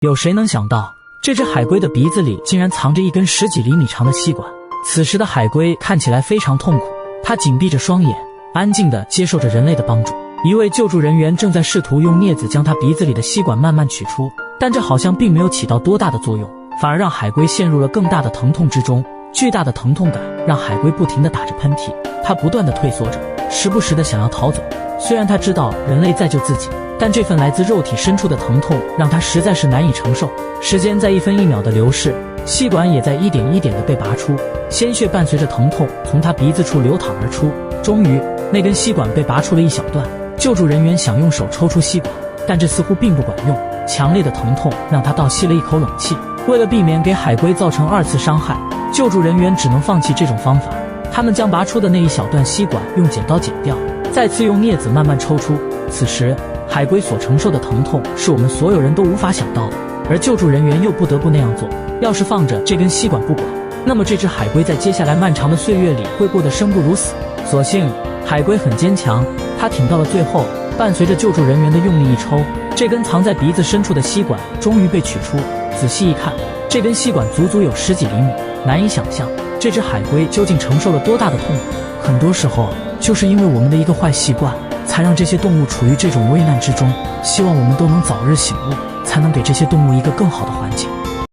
有谁能想到，这只海龟的鼻子里竟然藏着一根10几厘米长的吸管？此时的海龟看起来非常痛苦，它紧闭着双眼，安静地接受着人类的帮助。一位救助人员正在试图用镊子将它鼻子里的吸管慢慢取出，但这好像并没有起到多大的作用，反而让海龟陷入了更大的疼痛之中。巨大的疼痛感让海龟不停地打着喷嚏，它不断地退缩着，时不时地想要逃走。虽然它知道人类在救自己，但这份来自肉体深处的疼痛让它实在是难以承受。时间在1分1秒的流逝，吸管也在一点一点地被拔出，鲜血伴随着疼痛从它鼻子处流淌而出。终于，那根吸管被拔出了一小段。救助人员想用手抽出吸管，但这似乎并不管用。强烈的疼痛让他倒吸了一口冷气。为了避免给海龟造成2次伤害，救助人员只能放弃这种方法。他们将拔出的那一小段吸管用剪刀剪掉，再次用镊子慢慢抽出。此时，海龟所承受的疼痛是我们所有人都无法想到的，而救助人员又不得不那样做。要是放着这根吸管不管，那么这只海龟在接下来漫长的岁月里会过得生不如死。所幸，海龟很坚强，它挺到了最后。伴随着救助人员的用力一抽，这根藏在鼻子深处的吸管终于被取出。仔细一看，这根吸管足足有10几厘米，难以想象这只海龟究竟承受了多大的痛苦。很多时候，就是因为我们的一个坏习惯，才让这些动物处于这种危难之中。希望我们都能早日醒悟，才能给这些动物一个更好的环境。